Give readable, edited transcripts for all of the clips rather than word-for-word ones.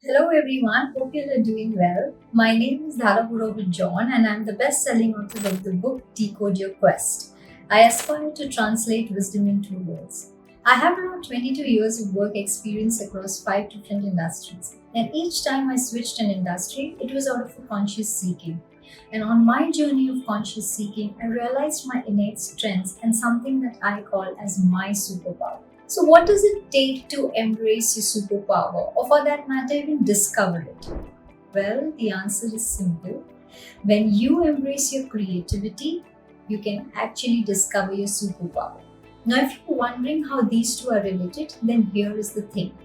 Hello everyone, hope you are doing well. My name is Dhara Purohit John and I'm the best-selling author of the book Decode Your Quest. I aspire to translate wisdom into words. I have around 22 years of work experience across 5 different industries. And each time I switched an industry, it was out of a conscious seeking. And on my journey of conscious seeking, I realized my innate strengths and something that I call as my superpower. So, what does it take to embrace your superpower, or for that matter, even discover it? Well, the answer is simple. When you embrace your creativity, you can actually discover your superpower. Now, if you're wondering how these two are related, then here is the thing.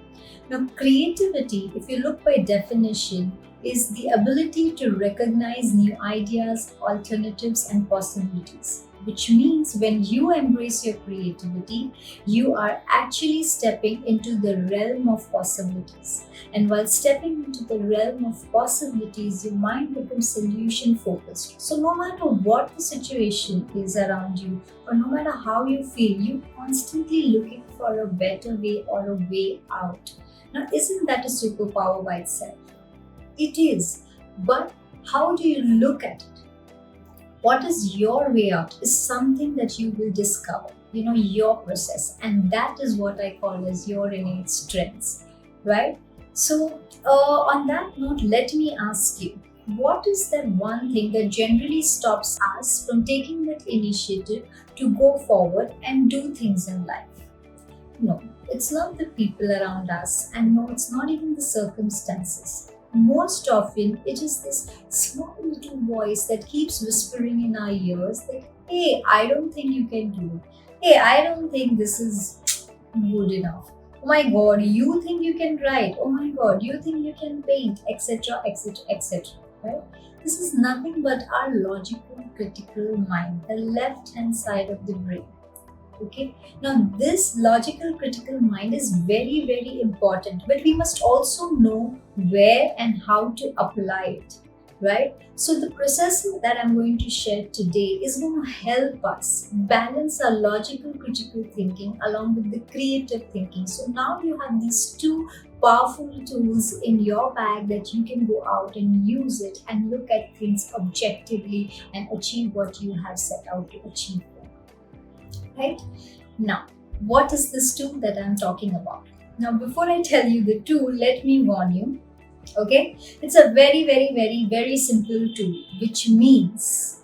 Now, creativity, if you look by definition, is the ability to recognize new ideas, alternatives, and possibilities. Which means when you embrace your creativity, you are actually stepping into the realm of possibilities. And while stepping into the realm of possibilities, your mind becomes solution focused. So, no matter what the situation is around you, or no matter how you feel, you're constantly looking for a better way or a way out. Now, isn't that a superpower by itself? It is. But how do you look at it? What is your way out is something that you will discover, your process. And that is what I call as your innate strengths, right? So, on that note, let me ask you, what is that one thing that generally stops us from taking that initiative to go forward and do things in life? No, it's not the people around us, and no, it's not even the circumstances. Most often, it is this small little voice that keeps whispering in our ears that, hey, I don't think you can do it. Hey, I don't think this is good enough. Oh my god, you think you can write? Oh my god, you think you can paint, etc., etc., etc. Right? This is nothing but our logical, critical mind, the left hand side of the brain. Okay, now this logical critical mind is very, very important, but we must also know where and how to apply it, right? So, the process that I'm going to share today is going to help us balance our logical critical thinking along with the creative thinking. So, now you have these two powerful tools in your bag that you can go out and use it and look at things objectively and achieve what you have set out to achieve. Right? Now, what is this tool that I'm talking about? Now, before I tell you the tool, let me warn you. Okay, it's a very, very, very, very simple tool, which means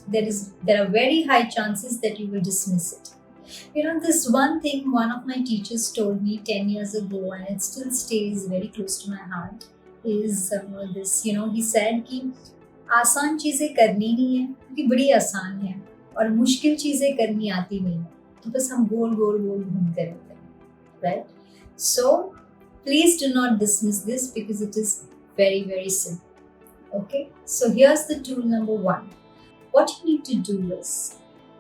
there are very high chances that you will dismiss it. This one thing one of my teachers told me 10 years ago, and it still stays very close to my heart, is this. He said कि आसान चीजें करनी नहीं है क्योंकि बड़ी आसान है और मुश्किल चीजें करनी आती नहीं है तो बस हम गोल गोल गोल घूमते रहते हैं, right? So please do not dismiss this because it is very, very simple. Okay, so here's the tool number one. What you need to do is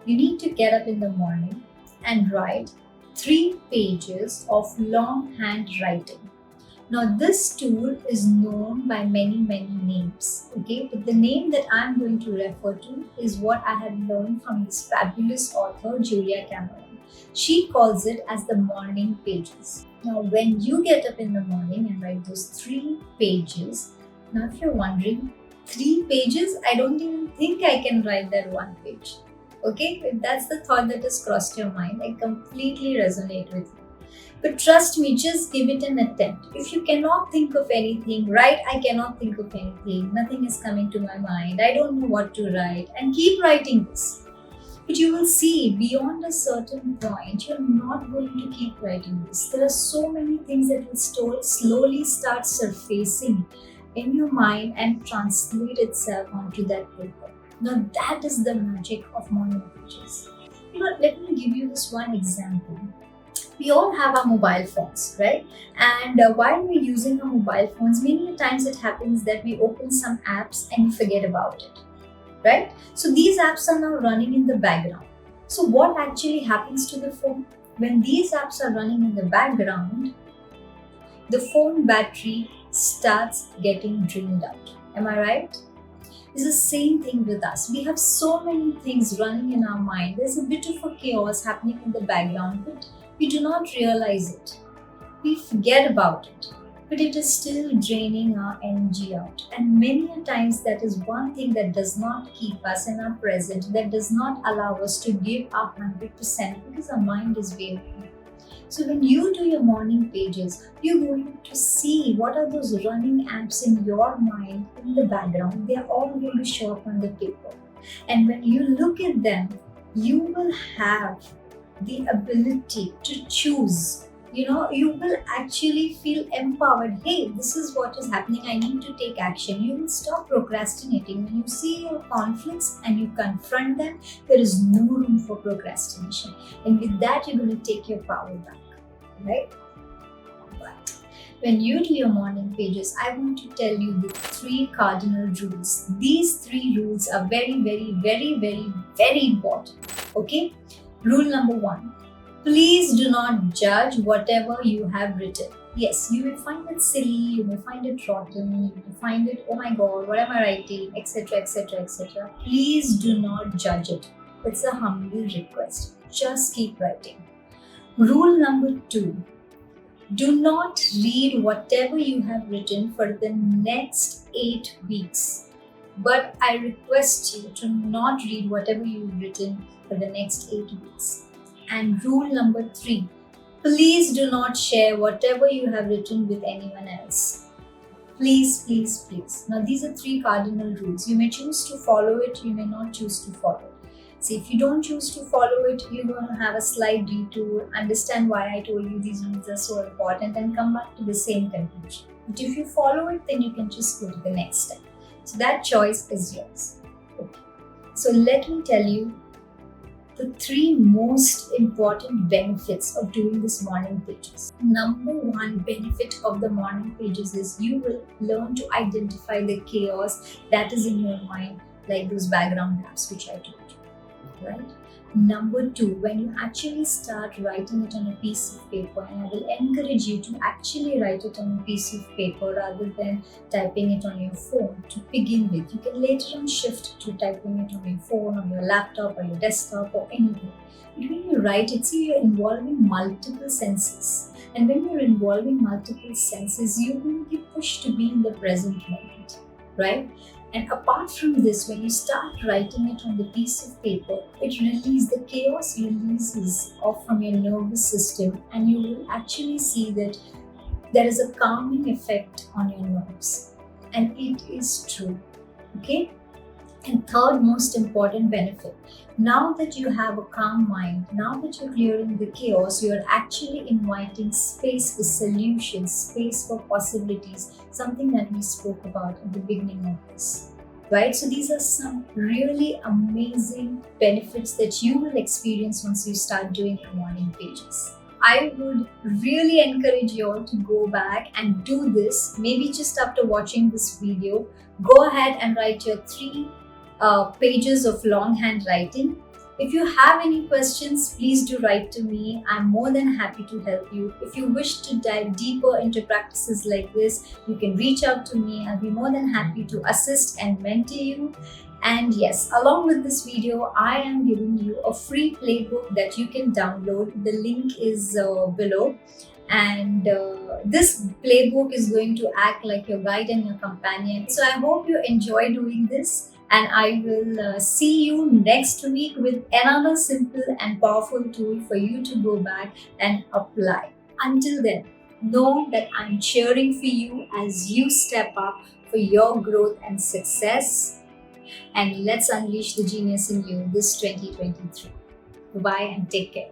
you need to get up in the morning and write 3 pages of longhand writing. Now, this tool is known by many, many names, okay? But the name that I'm going to refer to is what I have learned from this fabulous author, Julia Cameron. She calls it as the morning pages. Now, when you get up in the morning and write those 3 pages, now if you're wondering, 3 pages? I don't even think I can write that 1 page. Okay, if that's the thought that has crossed your mind, I completely resonate with you. But trust me, just give it an attempt. If you cannot think of anything, write, I cannot think of anything, nothing is coming to my mind, I don't know what to write, and keep writing this. But you will see, beyond a certain point, you're not going to keep writing this. There are so many things that will slowly start surfacing in your mind and translate itself onto that paper. Now that is the magic of morning pages. Let me give you this one example. We all have our mobile phones, right? And while we're using our mobile phones, many times it happens that we open some apps and we forget about it, right? So these apps are now running in the background. So what actually happens to the phone? When these apps are running in the background, the phone battery starts getting drained out. Am I right? It's the same thing with us. We have so many things running in our mind. There's a bit of a chaos happening in the background, but we do not realize it. We forget about it. but it is still draining our energy out. And many a times that is one thing that does not keep us in our present, that does not allow us to give our 100% because our mind is wavering. So when you do your morning pages, you're going to see what are those running apps in your mind in the background. They are all going to show up on the paper. And when you look at them, you will have the ability to choose. You will actually feel empowered. Hey, this is what is happening. I need to take action. You will stop procrastinating. When you see your conflicts and you confront them, there is no room for procrastination. And with that, you're going to take your power back, right? But when you do your morning pages, I want to tell you the 3 cardinal rules. These 3 rules are very, very, very, very, very important. Okay? Rule number 1. Please do not judge whatever you have written. Yes, you may find it silly, you may find it rotten, you may find it, oh my god, what am I writing, etc., etc., etc. Please do not judge it. It's a humble request. Just keep writing. Rule number 2. Do not read whatever you have written for the next 8 weeks. But I request you to not read whatever you've written for the next 8 weeks. And rule number 3, please do not share whatever you have written with anyone else. Please, please, please. Now these are 3 cardinal rules. You may choose to follow it, you may not choose to follow it. See, if you don't choose to follow it, you're going to have a slight detour, understand why I told you these rules are so important and come back to the same conclusion. But if you follow it, then you can just go to the next step. So that choice is yours. Okay. So let me tell you the 3 most important benefits of doing this morning pages. Number 1 benefit of the morning pages is you will learn to identify the chaos that is in your mind, like those background apps which I told you, right? Number 2, when you actually start writing it on a piece of paper, and I will encourage you to actually write it on a piece of paper rather than typing it on your phone to begin with. You can later on shift to typing it on your phone, on your laptop, or your desktop, or anything. But when you write it, see, you're involving multiple senses. And when you're involving multiple senses, you will be pushed to be in the present moment, right? And apart from this, when you start writing it on the piece of paper, it releases the chaos releases off from your nervous system, and you will actually see that there is a calming effect on your nerves. And it is true. Okay? And third most important benefit, now that you have a calm mind, now that you're clearing the chaos, you're actually inviting space for solutions, space for possibilities, something that we spoke about at the beginning of this. Right? So these are some really amazing benefits that you will experience once you start doing your morning pages. I would really encourage you all to go back and do this, maybe just after watching this video. Go ahead and write your 3 pages of longhand writing. If you have any questions, please do write to me. I'm more than happy to help you. If you wish to dive deeper into practices like this, you can reach out to me. I'll be more than happy to assist and mentor you. And yes, along with this video, I am giving you a free playbook that you can download. The link is below. And this playbook is going to act like your guide and your companion. So I hope you enjoy doing this. And I will see you next week with another simple and powerful tool for you to go back and apply. Until then, know that I'm cheering for you as you step up for your growth and success. And let's unleash the genius in you this 2023. Bye and take care.